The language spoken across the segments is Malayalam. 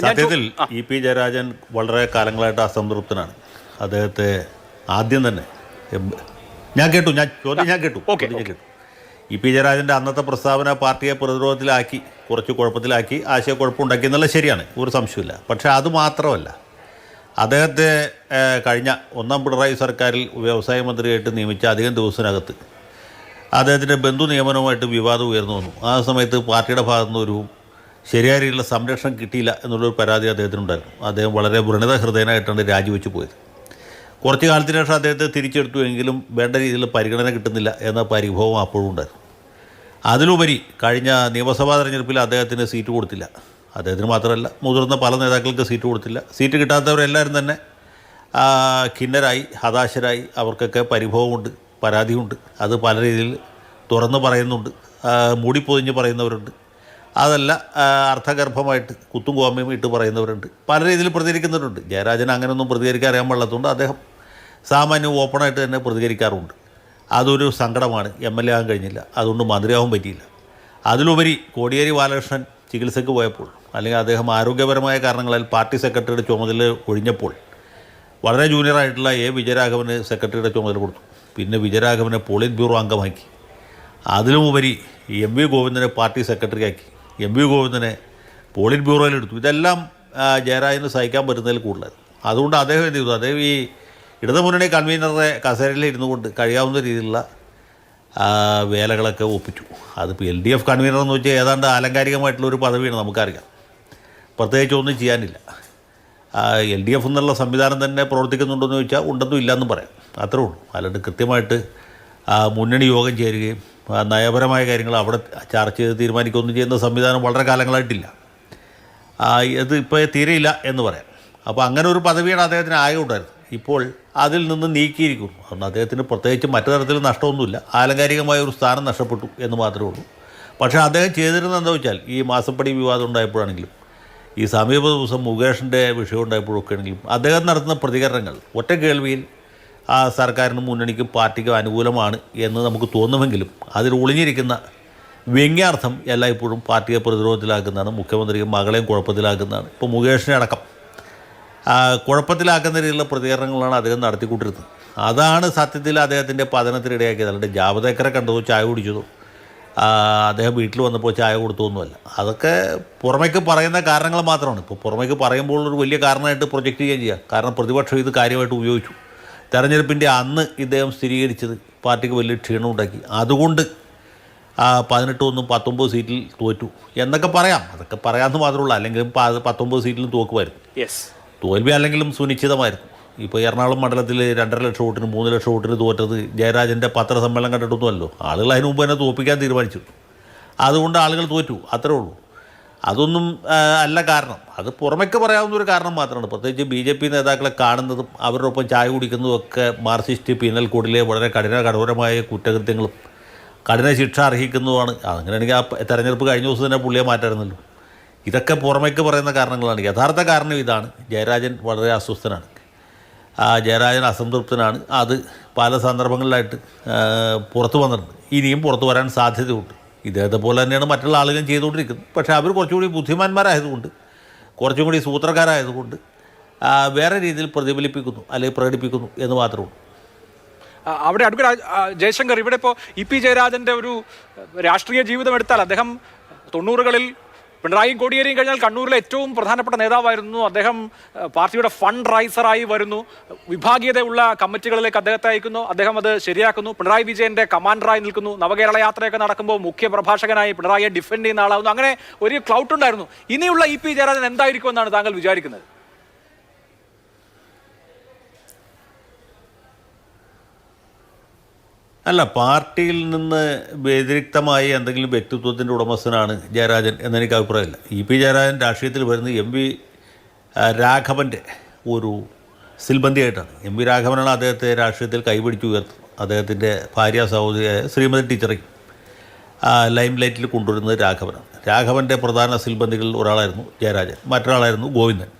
സത്യത്തിൽ പി ജയരാജൻ വളരെ കാലങ്ങളായിട്ട് അസംതൃപ്തനാണ്. അദ്ദേഹത്തെ ആദ്യം തന്നെ ഞാൻ കേട്ടു പി ജയരാജൻ്റെ അന്നത്തെ പ്രസ്താവന പാർട്ടിയെ പ്രതിരോധത്തിലാക്കി, കുറച്ച് കുഴപ്പത്തിലാക്കി, ആശയക്കുഴപ്പമുണ്ടാക്കി എന്നുള്ളത് ശരിയാണ്, ഒരു സംശയമില്ല. പക്ഷേ അത് മാത്രമല്ല, അദ്ദേഹത്തെ കഴിഞ്ഞ ഒന്നാം പിണറായി സർക്കാരിൽ വ്യവസായ മന്ത്രിയായിട്ട് നിയമിച്ച അധികം ദിവസത്തിനകത്ത് അദ്ദേഹത്തിൻ്റെ ബന്ധു നിയമനവുമായിട്ട് വിവാദം ഉയർന്നു വന്നു. ആ സമയത്ത് പാർട്ടിയുടെ ഭാഗത്തുനിന്ന് ഒരു ശരിയായ രീതിയിലുള്ള സംരക്ഷണം കിട്ടിയില്ല എന്നുള്ളൊരു പരാതി അദ്ദേഹത്തിനുണ്ടായിരുന്നു. അദ്ദേഹം വളരെ വ്രണത ഹൃദയനായിട്ടാണ് രാജിവെച്ച് പോയത്. കുറച്ച് കാലത്തിന് ശേഷം അദ്ദേഹത്തെ തിരിച്ചെടുത്തു, എങ്കിലും വേണ്ട രീതിയിൽ പരിഗണന കിട്ടുന്നില്ല എന്ന പരിഭവം അപ്പോഴും ഉണ്ടായിരുന്നു. അതിലുപരി കഴിഞ്ഞ നിയമസഭാ തെരഞ്ഞെടുപ്പിൽ അദ്ദേഹത്തിന് സീറ്റ് കൊടുത്തില്ല. അദ്ദേഹത്തിന് മാത്രമല്ല, മുതിർന്ന പല നേതാക്കൾക്ക് സീറ്റ് കൊടുത്തില്ല. സീറ്റ് കിട്ടാത്തവരെല്ലാവരും തന്നെ ഖിന്നരായി, ഹതാശരായി. അവർക്കൊക്കെ പരിഭവമുണ്ട്, പരാതിയുണ്ട്. അത് പല രീതിയിൽ തുറന്ന് പറയുന്നുണ്ട്, മൂടിപ്പൊതിഞ്ഞ് പറയുന്നവരുണ്ട്. അതല്ല, അർത്ഥഗർഭമായിട്ട് കുത്തും കോമയും ഇട്ട് പറയുന്നവരുണ്ട്. പല രീതിയിൽ പ്രതികരിക്കുന്നവരുണ്ട്. ജയരാജൻ അങ്ങനെയൊന്നും പ്രതികരിക്കാൻ അറിയാൻ പാടില്ലാത്തതുകൊണ്ട് അദ്ദേഹം സാമാന്യം ഓപ്പണായിട്ട് തന്നെ പ്രതികരിക്കാറുണ്ട്. അതൊരു സങ്കടമാണ്. MLA ആകാൻ കഴിഞ്ഞില്ല, അതുകൊണ്ട് മന്ത്രിയാവാൻ പറ്റിയില്ല. അതിലുപരി കോടിയേരി ബാലകൃഷ്ണൻ ചികിത്സയ്ക്ക് പോയപ്പോൾ, അല്ലെങ്കിൽ അദ്ദേഹം ആരോഗ്യപരമായ കാരണങ്ങളാൽ പാർട്ടി സെക്രട്ടറിയുടെ ചുമതല ഒഴിഞ്ഞപ്പോൾ വളരെ ജൂനിയറായിട്ടുള്ള വിജയരാഘവന് സെക്രട്ടറിയുടെ ചുമതല കൊടുത്തു. പിന്നെ വിജയരാഘവനെ പോളിറ്റ് ബ്യൂറോ അംഗമാക്കി. അതിലുമുപരി MV ഗോവിന്ദനെ പാർട്ടി സെക്രട്ടറിയാക്കി. MV ഗോവിന്ദനെ പോളിറ്റ് ബ്യൂറോയിലെടുത്തു. ഇതെല്ലാം ജയരാജന് സഹിക്കാൻ പറ്റുന്നതിൽ കൂടുതലായിരുന്നു. അതുകൊണ്ട് അദ്ദേഹം എന്ത് ചെയ്തു? അദ്ദേഹം ഈ ഇടതുമുന്നണി കൺവീനറുടെ കസേരയിൽ ഇരുന്നു കൊണ്ട് കഴിയാവുന്ന രീതിയിലുള്ള വേലകളൊക്കെ ഒപ്പിച്ചു. അതിപ്പോൾ LDF കൺവീനർ എന്ന് വെച്ചാൽ ഏതാണ്ട് ആലങ്കാരികമായിട്ടുള്ളൊരു പദവിയാണ്, നമുക്കറിയാം. പ്രത്യേകിച്ച് ഒന്നും ചെയ്യാനില്ല. LDF എന്നുള്ള സംവിധാനം തന്നെ പ്രവർത്തിക്കുന്നുണ്ടെന്ന് ചോദിച്ചാൽ ഉണ്ടെന്നും ഇല്ലയെന്നും പറയാം. അത്രേ ഉള്ളൂ. അല്ലാണ്ട് കൃത്യമായിട്ട് മുന്നണി യോഗം ചേരുകയും നയപരമായ കാര്യങ്ങൾ അവിടെ ചർച്ച ചെയ്ത് തീരുമാനിക്കുകയൊന്നും ചെയ്യുന്ന സംവിധാനം വളരെ കാലങ്ങളായിട്ടില്ല. ഇത് ഇപ്പോൾ തീരെയില്ല എന്ന് പറയാം. അപ്പോൾ അങ്ങനെ ഒരു പദവിയാണ് അദ്ദേഹത്തിന് ആകെ ഉണ്ടായിരുന്നത്. ഇപ്പോൾ അതിൽ നിന്ന് നീക്കിയിരിക്കുന്നു. അതുകൊണ്ട് അദ്ദേഹത്തിന് പ്രത്യേകിച്ച് മറ്റു തരത്തിൽ നഷ്ടമൊന്നുമില്ല. ആലങ്കാരികമായ ഒരു സ്ഥാനം നഷ്ടപ്പെട്ടു എന്ന് മാത്രമേ ഉള്ളൂ. പക്ഷേ അദ്ദേഹം ചെയ്തിരുന്നത് എന്താ വെച്ചാൽ, ഈ മാസപ്പടി വിവാദം ഉണ്ടായപ്പോഴാണെങ്കിലും, ഈ സമീപ ദിവസം മുകേഷിൻ്റെ വിഷയം ഉണ്ടായപ്പോഴൊക്കെ ആണെങ്കിലും അദ്ദേഹം നടത്തുന്ന പ്രതികരണങ്ങൾ ഒറ്റ കേൾവിയിൽ സർക്കാരിനും മുന്നണിക്കും പാർട്ടിക്കും അനുകൂലമാണ് എന്ന് നമുക്ക് തോന്നുമെങ്കിലും അതിൽ ഒളിഞ്ഞിരിക്കുന്ന വ്യംഗ്യാർത്ഥം എല്ലായ്പ്പോഴും പാർട്ടിയെ പ്രതിരോധത്തിലാക്കുന്നതാണ്. മുഖ്യമന്ത്രിയും മകളെയും കുഴപ്പത്തിലാക്കുന്നതാണ്. ഇപ്പോൾ മുകേഷിനെ അടക്കം കുഴപ്പത്തിലാക്കുന്ന രീതിയിലുള്ള പ്രതികരണങ്ങളാണ് അദ്ദേഹം നടത്തിക്കൊണ്ടിരുന്നത്. അതാണ് സത്യത്തിൽ അദ്ദേഹത്തിൻ്റെ പതനത്തിനിടയാക്കിയത്. അല്ലാണ്ട് ജാവദേക്കറെ കണ്ടതോ ചായ കുടിച്ചതോ അദ്ദേഹം വീട്ടിൽ വന്നപ്പോൾ ചായ കൊടുത്തൊന്നുമല്ല. അതൊക്കെ പുറമേക്ക് പറയുന്ന കാരണങ്ങൾ മാത്രമാണ്. ഇപ്പോൾ പുറമേക്ക് പറയുമ്പോൾ ഒരു വലിയ കാരണമായിട്ട് പ്രൊജക്റ്റ് ചെയ്യുക. കാരണം പ്രതിപക്ഷം ഇത് കാര്യമായിട്ട് ഉപയോഗിച്ചു. തെരഞ്ഞെടുപ്പിൻ്റെ അന്ന് ഇദ്ദേഹം സ്ഥിരീകരിച്ചത് പാർട്ടിക്ക് വലിയ ക്ഷീണമുണ്ടാക്കി. അതുകൊണ്ട് 18 19 സീറ്റിൽ തോറ്റു എന്നൊക്കെ പറയാം. അതൊക്കെ പറയാമെന്ന് മാത്രമുള്ളൂ. അല്ലെങ്കിലും 19 സീറ്റിലും തോക്കുമായിരുന്നു. തോൽവി അല്ലെങ്കിലും സുനിശ്ചിതമായിരുന്നു. ഇപ്പോൾ എറണാകുളം മണ്ഡലത്തിൽ 2.5 ലക്ഷം വോട്ടിന് 3 ലക്ഷം വോട്ടിന് തോറ്റത് ജയരാജൻ്റെ പത്രസമ്മേളനം കണ്ടിട്ടൊന്നുമല്ലോ. ആളുകൾ അതിന് മുമ്പ് തന്നെ തോൽപ്പിക്കാൻ തീരുമാനിച്ചു. അതുകൊണ്ട് ആളുകൾ തോറ്റു, അത്രേ ഉള്ളൂ. അതൊന്നും അല്ല കാരണം. അത് പുറമേക്ക് പറയാവുന്ന ഒരു കാരണം മാത്രമാണ്. പ്രത്യേകിച്ച് BJP നേതാക്കളെ കാണുന്നതും അവരുടെ ഒപ്പം ചായ കുടിക്കുന്നതും ഒക്കെ മാർക്സിസ്റ്റ് പീനൽ കോഡിലെ വളരെ കഠോരമായ കുറ്റകൃത്യങ്ങളും കഠിന ശിക്ഷ അർഹിക്കുന്നതുമാണ്. അങ്ങനെയാണെങ്കിൽ ആ തെരഞ്ഞെടുപ്പ് കഴിഞ്ഞ ദിവസം തന്നെ പുള്ളിയെ മാറ്റായിരുന്നല്ലോ. ഇതൊക്കെ പുറമേക്ക് പറയുന്ന കാരണങ്ങളാണ്. യഥാർത്ഥ കാരണം ഇതാണ്. ജയരാജൻ വളരെ അസ്വസ്ഥനാണ്, ജയരാജൻ അസംതൃപ്തനാണ്. അത് പല സന്ദർഭങ്ങളിലായിട്ട് പുറത്തു വന്നിട്ടുണ്ട്, ഇനിയും പുറത്തു വരാൻ സാധ്യതയുണ്ട്. ഇദ്ദേഹത്തെ പോലെ തന്നെയാണ് മറ്റുള്ള ആളുകളും ചെയ്തുകൊണ്ടിരിക്കുന്നത്. പക്ഷേ അവർ കുറച്ചുകൂടി ബുദ്ധിമാന്മാരായതുകൊണ്ട്, കുറച്ചും കൂടി സൂത്രക്കാരായതുകൊണ്ട് വേറെ രീതിയിൽ പ്രതിഫലിപ്പിക്കുന്നു അല്ലെങ്കിൽ പ്രകടിപ്പിക്കുന്നു എന്ന് മാത്രമേ ഉള്ളൂ. അവിടെ അഡ്വക്കേറ്റ് ജയശങ്കർ, ഇവിടെ ഇപ്പോൾ പി ജയരാജൻ്റെ ഒരു രാഷ്ട്രീയ ജീവിതം എടുത്താൽ അദ്ദേഹം 90കളിൽ പിണറായിയും കോടിയേരിയും കഴിഞ്ഞാൽ കണ്ണൂരിലെ ഏറ്റവും പ്രധാനപ്പെട്ട നേതാവായിരുന്നു. അദ്ദേഹം പാർട്ടിയുടെ ഫണ്ട് റൈസറായി വരുന്നു. വിഭാഗീയതയുള്ള കമ്മിറ്റികളിലേക്ക് അദ്ദേഹത്തെ അയക്കുന്നു. അദ്ദേഹം അത് ശരിയാക്കുന്നു. പിണറായി വിജയന്റെ കമാൻഡറായി നിൽക്കുന്നു. നവകേരള യാത്രയൊക്കെ നടക്കുമ്പോൾ മുഖ്യ പ്രഭാഷകനായി പിണറായിയെ ഡിഫെൻഡ് ചെയ്യുന്ന ആളാവുന്നു. അങ്ങനെ ഒരു ക്ലൗട്ട് ഉണ്ടായിരുന്നു. ഇനിയുള്ള പി ജയരാജൻ എന്തായിരിക്കും എന്നാണ് താങ്കൾ വിചാരിക്കുന്നത്? അല്ല, പാർട്ടിയിൽ നിന്ന് വ്യതിരിക്തമായി എന്തെങ്കിലും വ്യക്തിത്വത്തിൻ്റെ ഉടമസ്ഥനാണ് ജയരാജൻ എന്നെനിക്ക് അഭിപ്രായമില്ല. പി ജയരാജൻ രാഷ്ട്രീയത്തിൽ വരുന്നത് MV രാഘവൻ്റെ ഒരു സിൽബന്ധിയായിട്ടാണ്. MV രാഘവനാണ് അദ്ദേഹത്തെ രാഷ്ട്രീയത്തിൽ കൈപിടിച്ച് ഉയർത്തുന്നത്. അദ്ദേഹത്തിൻ്റെ ഭാര്യ സഹോദരിയായ ശ്രീമതി ടീച്ചറേയും ലൈം ലൈറ്റിൽ കൊണ്ടുവരുന്നത് രാഘവനാണ്. രാഘവൻ്റെ പ്രധാന സിൽബന്ധികളിൽ ഒരാളായിരുന്നു ജയരാജൻ, മറ്റൊരാളായിരുന്നു ഗോവിന്ദൻ.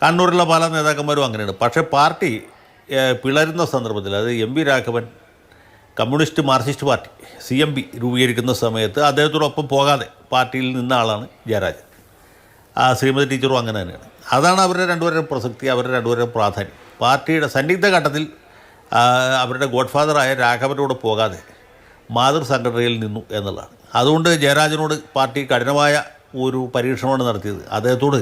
കണ്ണൂരിലുള്ള പല നേതാക്കന്മാരും അങ്ങനെയാണ്. പക്ഷേ പാർട്ടി പിളരുന്ന സന്ദർഭത്തിൽ, അതായത് MV Raghavan communist Marxist party CMP രൂപീകരിക്കുന്ന സമയത്ത് അദ്ദേഹത്തോടൊപ്പം പോകാതെ പാർട്ടിയിൽ നിന്ന ആളാണ് ജയരാജൻ. ശ്രീമതി ടീച്ചറും അങ്ങനെ തന്നെയാണ്. അതാണ് അവരുടെ രണ്ടുപേരുടെയും പ്രസക്തി, അവരുടെ രണ്ടുപേരുടെയും പ്രാധാന്യം. പാർട്ടിയുടെ സന്നിഗ്ധ ഘട്ടത്തിൽ അവരുടെ ഗോഡ്ഫാദറായ രാഘവനോട് പോകാതെ മാതൃ സംഘടനയിൽ നിന്നു എന്നുള്ളതാണ്. അതുകൊണ്ട് ജയരാജനോട് പാർട്ടി കഠിനമായ ഒരു പരീക്ഷണമാണ് നടത്തിയത്. അദ്ദേഹത്തോട്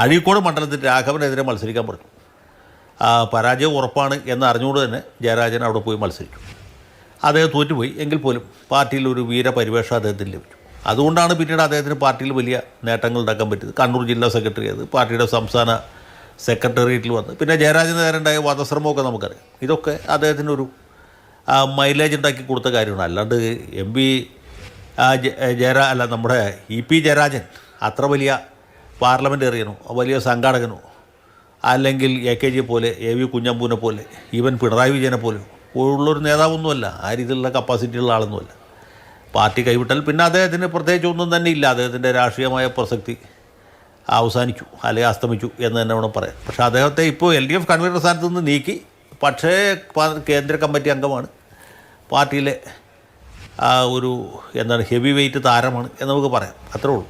അഴീക്കോട് മണ്ഡലത്തിൽ രാഘവനെതിരെ മത്സരിക്കാൻ പറഞ്ഞു. പരാജയം ഉറപ്പാണ് എന്ന് അറിഞ്ഞുകൊണ്ട് തന്നെ ജയരാജൻ അവിടെ പോയി മത്സരിച്ചു. അദ്ദേഹം തോറ്റുപോയി. എങ്കിൽ പോലും പാർട്ടിയിൽ ഒരു വീരപരിവേഷം അദ്ദേഹത്തിന് ലഭിച്ചു. അതുകൊണ്ടാണ് പിന്നീട് അദ്ദേഹത്തിന് പാർട്ടിയിൽ വലിയ നേട്ടങ്ങൾ ഉണ്ടാക്കാൻ പറ്റിയത്. കണ്ണൂർ ജില്ലാ സെക്രട്ടറി ആയത്, പാർട്ടിയുടെ സംസ്ഥാന സെക്രട്ടേറിയറ്റിൽ വന്ന് പിന്നെ ജയരാജന് നേരെ ഉണ്ടായ വധശ്രമമൊക്കെ നമുക്കറിയാം. ഇതൊക്കെ അദ്ദേഹത്തിനൊരു മൈലേജ് ഉണ്ടാക്കി കൊടുത്ത കാര്യമാണ്. അല്ലാണ്ട് എം പി നമ്മുടെ EP ജയരാജൻ അത്ര വലിയ പാർലമെൻറ്റേറിയനോ വലിയ സംഘാടകനോ അല്ലെങ്കിൽ AKG പോലെ AV കുഞ്ഞമ്പൂനെ പോലെ ഈവൻ പിണറായി വിജയനെ പോലെ ഉള്ളൊരു നേതാവൊന്നുമല്ല. ആ രീതിയിലുള്ള കപ്പാസിറ്റിയുള്ള ആളൊന്നുമല്ല. പാർട്ടി കൈവിട്ടാൽ പിന്നെ അദ്ദേഹത്തിന് പ്രത്യേകിച്ച് ഒന്നും തന്നെ ഇല്ല. അദ്ദേഹത്തിൻ്റെ രാഷ്ട്രീയമായ പ്രസക്തി അവസാനിച്ചു അല്ലെങ്കിൽ അസ്തമിച്ചു എന്ന് തന്നെ വേണം പറയാം. പക്ഷേ അദ്ദേഹത്തെ ഇപ്പോൾ LDF കൺവീനർ സ്ഥാനത്ത് നിന്ന് നീക്കി. പക്ഷേ കേന്ദ്ര കമ്മിറ്റി അംഗമാണ്, പാർട്ടിയിലെ ഒരു ഹെവി വെയ്റ്റ് താരമാണ് എന്ന് നമുക്ക് പറയാം. അത്രേ ഉള്ളൂ.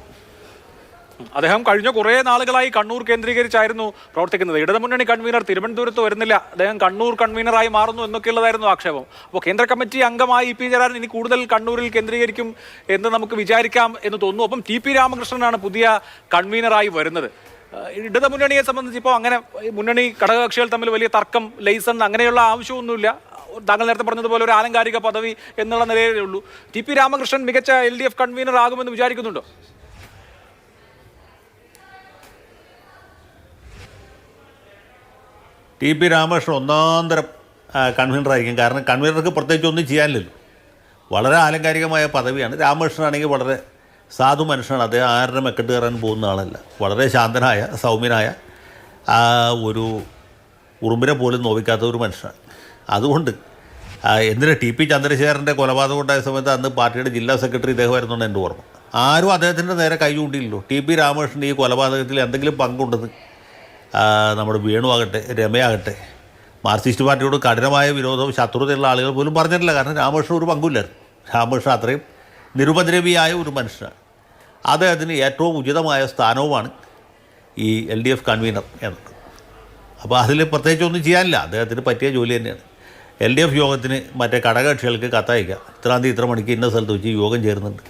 അദ്ദേഹം കഴിഞ്ഞ കുറേ നാളുകളായി കണ്ണൂർ കേന്ദ്രീകരിച്ചായിരുന്നു പ്രവർത്തിക്കുന്നത്. ഇടതുമുന്നണി കൺവീനർ തിരുവനന്തപുരത്ത് വരുന്നില്ല, അദ്ദേഹം കണ്ണൂർ കൺവീനറായി മാറുന്നു എന്നൊക്കെയുള്ളതായിരുന്നു ആക്ഷേപം. അപ്പോൾ കേന്ദ്ര കമ്മിറ്റി അംഗമായി EP ജയരാജൻ ഇനി കൂടുതൽ കണ്ണൂരിൽ കേന്ദ്രീകരിക്കും എന്ന് നമുക്ക് വിചാരിക്കാം എന്ന് തോന്നുന്നു. ഒപ്പം TP രാമകൃഷ്ണനാണ് പുതിയ കൺവീനറായി വരുന്നത്. ഇടതുമുന്നണിയെ സംബന്ധിച്ച് ഇപ്പോൾ അങ്ങനെ മുന്നണി ഘടകകക്ഷികൾ തമ്മിൽ വലിയ തർക്കം, ലൈസൺ അങ്ങനെയുള്ള ആവശ്യമൊന്നുമില്ല. താങ്കൾ നേരത്തെ പറഞ്ഞതുപോലെ ഒരു ആലങ്കാരിക പദവി എന്നുള്ള നിലയിലേ ഉള്ളൂ. TP രാമകൃഷ്ണൻ മികച്ച LDF കൺവീനർ ആകുമെന്ന് വിചാരിക്കുന്നുണ്ടോ? TP രാമകൃഷ്ണൻ ഒന്നാന്തരം കൺവീനറായിരിക്കും. കാരണം കൺവീനർക്ക് പ്രത്യേകിച്ച് ഒന്നും ചെയ്യാനില്ലല്ലോ. വളരെ ആലങ്കാരികമായ പദവിയാണ്. രാമകൃഷ്ണനാണെങ്കിൽ വളരെ സാധു മനുഷ്യനാണ്. അദ്ദേഹം ആരുടെ മെക്കെട്ട് കയറാൻ പോകുന്ന ആളല്ല. വളരെ ശാന്തനായ സൗമ്യനായ ഒരു ഉറുമ്പിനെ പോലും നോവിക്കാത്ത ഒരു മനുഷ്യനാണ്. അതുകൊണ്ട് എന്തിനാ TP ചന്ദ്രശേഖരൻ്റെ കൊലപാതകം ഉണ്ടായ സമയത്ത് അന്ന് പാർട്ടിയുടെ ജില്ലാ സെക്രട്ടറി ഇദ്ദേഹമായിരുന്നുകൊണ്ട് എൻ്റെ ഓർമ്മ. ആരും അദ്ദേഹത്തിൻ്റെ നേരെ കൈ ചൂണ്ടിയില്ലല്ലോ. TP രാമകൃഷ്ണൻ ഈ കൊലപാതകത്തിൽ എന്തെങ്കിലും പങ്കുണ്ടെന്ന് നമ്മുടെ വേണു ആകട്ടെ, രമയാകട്ടെ, മാർക്സിസ്റ്റ് പാർട്ടിയോട് കഠിനമായ വിരോധവും ശത്രുതയുള്ള ആളുകൾ പോലും പറഞ്ഞിട്ടില്ല. കാരണം രാമകൃഷ്ണൻ ഒരു പങ്കുമില്ലായിരുന്നു. രാമകൃഷ്ണൻ അത്രയും നിരുപദ്രവിയായ ഒരു മനുഷ്യനാണ്. അദ്ദേഹത്തിന് ഏറ്റവും ഉചിതമായ സ്ഥാനവുമാണ് ഈ LDF കൺവീനർ എന്നത്. അപ്പോൾ അതിൽ പ്രത്യേകിച്ചൊന്നും ചെയ്യാനില്ല. അദ്ദേഹത്തിന് പറ്റിയ ജോലി തന്നെയാണ്. LDF യോഗത്തിന് മറ്റേ ഘടകകക്ഷികൾക്ക് കത്തയക്കുക, ഇത്രാം തീയതി ഇത്ര മണിക്ക് ഇന്ന സ്ഥലത്ത് വെച്ച് യോഗം ചേരുന്നുണ്ട്,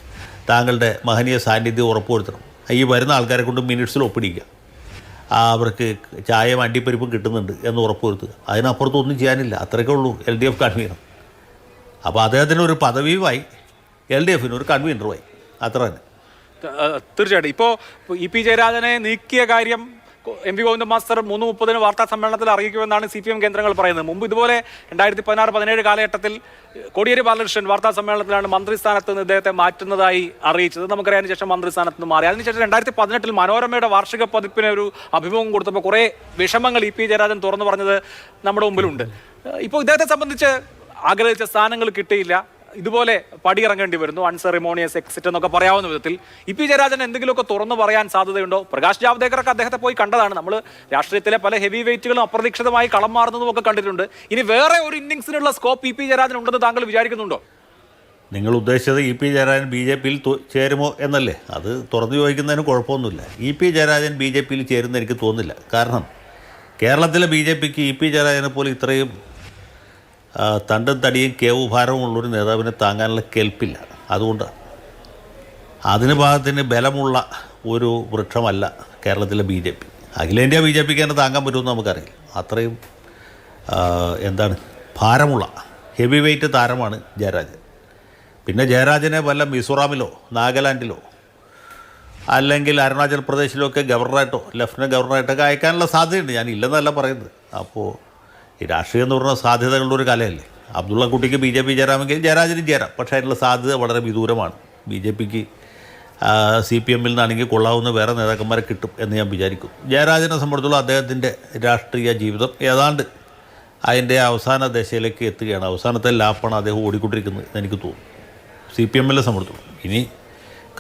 താങ്കളുടെ മഹനീയ സാന്നിധ്യം ഉറപ്പുവരുത്തണം, ഈ വരുന്ന ആൾക്കാരെ കൊണ്ട് മിനിറ്റ്സിൽ ഒപ്പിടിക്കുക, അവർക്ക് ചായയും അണ്ടിപ്പരിപ്പും കിട്ടുന്നുണ്ട് എന്ന് ഉറപ്പുവരുത്തുക. അതിനപ്പുറത്തൊന്നും ചെയ്യാനില്ല. അത്രയൊക്കെ ഉള്ളൂ LDF കൺവീനർ. അപ്പോൾ അദ്ദേഹത്തിന് ഒരു പദവിയുമായി, LDFന് ഒരു കൺവീനറുമായി, അത്ര തന്നെ. തീർച്ചയായിട്ടും. ഇപ്പോൾ EP ജയരാജനെ നീക്കിയ കാര്യം MP ഗോവിന്ദൻ മാസ്റ്റർ 3:30 വാർത്താ സമ്മേളനത്തിൽ അറിയിക്കുമെന്നാണ് CPM കേന്ദ്രങ്ങൾ പറയുന്നത്. മുമ്പ് ഇതുപോലെ 2016-17 കാലഘട്ടത്തിൽ കോടിയേരി ബാലകൃഷ്ണൻ വാർത്താ സമ്മേളനത്തിലാണ് മന്ത്രിസ്ഥാനത്ത് നിന്ന് ഇദ്ദേഹത്തെ മാറ്റുന്നതായി അറിയിച്ചത്. നമുക്കറിയാൻ ശേഷം മന്ത്രിസ്ഥാനത്ത് നിന്ന് മാറി. അതിനുശേഷം 2018 മനോരമയുടെ വാർഷിക പതിപ്പിന് ഒരു അഭിമുഖം കൊടുത്തപ്പോൾ കുറേ വിഷമങ്ങൾ EP ജയരാജൻ തുറന്നു പറഞ്ഞത് നമ്മുടെ മുമ്പിലുണ്ട്. ഇപ്പോൾ ഇദ്ദേഹത്തെ സംബന്ധിച്ച് ആഗ്രഹിച്ച സ്ഥാനങ്ങൾ കിട്ടിയില്ല, ഇതുപോലെ പടിയിറങ്ങേണ്ടി വരുന്നു, അൺസെറിമോണിയസ് എക്സിറ്റ് എന്നൊക്കെ പറയാവുന്ന വിധത്തിൽ. EP ജയരാജൻ എന്തെങ്കിലുമൊക്കെ തുറന്നു പറയാൻ സാധ്യതയുണ്ടോ? പ്രകാശ് ജാവ്ദേക്കറൊക്കെ അദ്ദേഹത്തെ പോയി കണ്ടതാണ്. നമ്മൾ രാഷ്ട്രീയത്തിലെ പല ഹെവി വെയിറ്റുകളും അപ്രതീക്ഷിതമായി കളം മാറുന്നതും ഒക്കെ കണ്ടിട്ടുണ്ട്. ഇനി വേറെ ഒരു ഇന്നിങ്സിനുള്ള സ്കോപ്പ് EP ജയരാജൻ ഉണ്ടെന്ന് താങ്കൾ വിചാരിക്കുന്നുണ്ടോ? നിങ്ങൾ ഉദ്ദേശിച്ചത് EP ജയരാജൻ BJPയിൽ ചേരുമോ എന്നല്ലേ? അത് തുറന്നു ചോദിക്കുന്നതിന് കുഴപ്പമൊന്നുമില്ല. EP ജയരാജൻ BJPയിൽ ചേരുന്ന എനിക്ക് തോന്നുന്നില്ല. കാരണം കേരളത്തിലെ BJPക്ക് EP ജയരാജനെ പോലെ ഇത്രയും തണ്ടും തടിയും കേവ് ഭാരവും ഉള്ളൊരു നേതാവിനെ താങ്ങാനുള്ള കെൽപ്പില്ല. അതുകൊണ്ടാണ്. അതിന് ഭാഗത്തിന് ബലമുള്ള ഒരു വൃക്ഷമല്ല കേരളത്തിലെ BJP. അഖിലേന്ത്യാ BJPക്ക് തന്നെ താങ്ങാൻ പറ്റുമെന്ന് നമുക്കറിയില്ല. അത്രയും ഭാരമുള്ള ഹെവി വെയ്റ്റ് താരമാണ് ജയരാജൻ. പിന്നെ ജയരാജനെ വല്ല മിസോറാമിലോ നാഗാലാൻഡിലോ അല്ലെങ്കിൽ അരുണാചൽ പ്രദേശിലോ ഒക്കെ ഗവർണറായിട്ടോ ലഫ്റ്റനൻറ്റ് ഗവർണറായിട്ടൊക്കെ അയക്കാനുള്ള സാധ്യതയുണ്ട്. ഞാൻ ഇല്ലെന്നല്ല പറയുന്നത്. അപ്പോൾ ഈ രാഷ്ട്രീയം എന്ന് പറഞ്ഞാൽ സാധ്യതകളുടെ ഒരു കലയല്ലേ. അബ്ദുള്ള കുട്ടിക്ക് BJP ചേരാമെങ്കിൽ ജയരാജനും ചേരാം. പക്ഷേ അതിനുള്ള സാധ്യത വളരെ വിദൂരമാണ്. BJPക്ക് CPMൽ നിന്നാണെങ്കിൽ കൊള്ളാവുന്ന വേറെ നേതാക്കന്മാരെ കിട്ടും എന്ന് ഞാൻ വിചാരിക്കും. ജയരാജനെ സംബന്ധിച്ചുള്ള അദ്ദേഹത്തിൻ്റെ രാഷ്ട്രീയ ജീവിതം ഏതാണ്ട് അതിൻ്റെ അവസാന ദശയിലേക്ക് എത്തുകയാണ്. അവസാനത്തെ ലാപ്പാണ് അദ്ദേഹം ഓടിക്കൊണ്ടിരിക്കുന്നത് എന്ന് എനിക്ക് തോന്നുന്നു. CPMലെ സംബന്ധിച്ചുള്ളൂ. ഇനി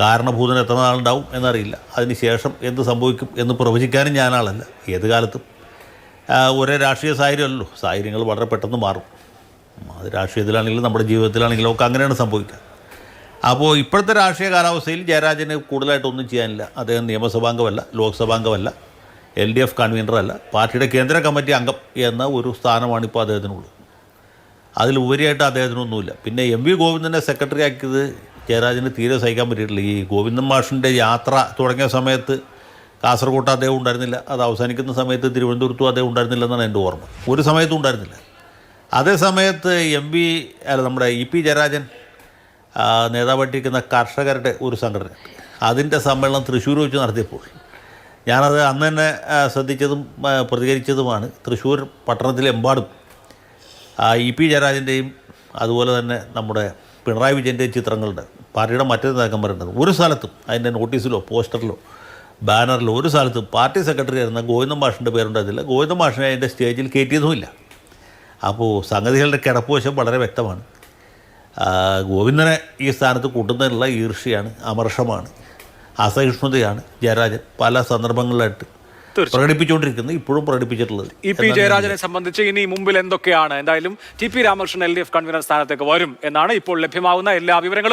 കാരണഭൂതന് എത്ര നാളുണ്ടാവും എന്നറിയില്ല. അതിന് ശേഷം എന്ത് സംഭവിക്കും എന്ന് പ്രവചിക്കാനും ഞാനാളല്ല. ഏത് കാലത്തും ഒരേ രാഷ്ട്രീയ സാഹചര്യമല്ലോ, സാഹചര്യങ്ങൾ വളരെ പെട്ടെന്ന് മാറും. അത് രാഷ്ട്രീയത്തിലാണെങ്കിലും നമ്മുടെ ജീവിതത്തിലാണെങ്കിലും ഒക്കെ അങ്ങനെയാണ് സംഭവിക്കുക. അപ്പോൾ ഇപ്പോഴത്തെ രാഷ്ട്രീയ കാലാവസ്ഥയിൽ ജയരാജന് കൂടുതലായിട്ടൊന്നും ചെയ്യാനില്ല. അദ്ദേഹം നിയമസഭാംഗമല്ല, ലോക്സഭാംഗമല്ല, LDF കൺവീനറല്ല, പാർട്ടിയുടെ കേന്ദ്ര കമ്മിറ്റി അംഗം എന്ന ഒരു സ്ഥാനമാണ് ഇപ്പോൾ അദ്ദേഹത്തിനുള്ളത്. അതിലുപരിയായിട്ട് അദ്ദേഹത്തിനൊന്നുമില്ല. പിന്നെ MV ഗോവിന്ദനെ സെക്രട്ടറി ആക്കിയത് ജയരാജന് തീരെ സഹിക്കാൻ പറ്റിയിട്ടില്ല. ഈ ഗോവിന്ദൻ മാഷിൻ്റെ യാത്ര തുടങ്ങിയ സമയത്ത് കാസർഗോട്ട് അദ്ദേഹം ഉണ്ടായിരുന്നില്ല, അത് അവസാനിക്കുന്ന സമയത്ത് തിരുവനന്തപുരത്തും അദ്ദേഹം ഉണ്ടായിരുന്നില്ലെന്നാണ് എൻ്റെ ഓർമ്മ. ഒരു സമയത്തും ഉണ്ടായിരുന്നില്ല. അതേ സമയത്ത് നമ്മുടെ EP ജയരാജൻ നേതാവായിട്ടിരിക്കുന്ന കർഷകരുടെ ഒരു സംഘടന, അതിൻ്റെ സമ്മേളനം തൃശ്ശൂർ വെച്ച് നടത്തിയപ്പോൾ ഞാനത് അന്ന് തന്നെ ശ്രദ്ധിച്ചതും പ്രതികരിച്ചതുമാണ്. തൃശ്ശൂർ പട്ടണത്തിലെമ്പാടും EP ജയരാജൻ്റെയും അതുപോലെ തന്നെ നമ്മുടെ പിണറായി വിജയൻ്റെയും ചിത്രങ്ങളുണ്ട്. പാർട്ടിയുടെ മറ്റൊരു നേതാക്കന്മാരുണ്ട്. ഒരു സ്ഥലത്തും അതിൻ്റെ നോട്ടീസിലോ പോസ്റ്ററിലോ ബാനറിലോ ഒരു സ്ഥലത്തും പാർട്ടി സെക്രട്ടറി ആയിരുന്ന ഗോവിന്ദൻ മാഷിൻ്റെ പേരുണ്ടായിരുന്നില്ല. ഗോവിന്ദൻ മാഷിനെ അതിൻ്റെ സ്റ്റേജിൽ കയറ്റിയതുമില്ല. അപ്പോൾ സംഗതികളുടെ കിടപ്പുവശം വളരെ വ്യക്തമാണ്. ഗോവിന്ദനെ ഈ സ്ഥാനത്ത് കൂട്ടുന്നതിനുള്ള ഈർഷ്യയാണ്, അമർഷമാണ്, അസഹിഷ്ണുതയാണ് ജയരാജൻ പല സന്ദർഭങ്ങളിലായിട്ട് പ്രകടിപ്പിച്ചുകൊണ്ടിരിക്കുന്നത്, ഇപ്പോഴും പ്രകടിപ്പിച്ചിട്ടുള്ളത്. EP ജയരാജനെ സംബന്ധിച്ച് ഇനി മുമ്പിൽ എന്തൊക്കെയാണ്? എന്തായാലും TP രാമകൃഷ്ണൻ LDF കൺവീനർ സ്ഥാനത്തേക്ക് വരും എന്നാണ് ഇപ്പോൾ ലഭ്യമാകുന്ന എല്ലാ വിവരങ്ങളും.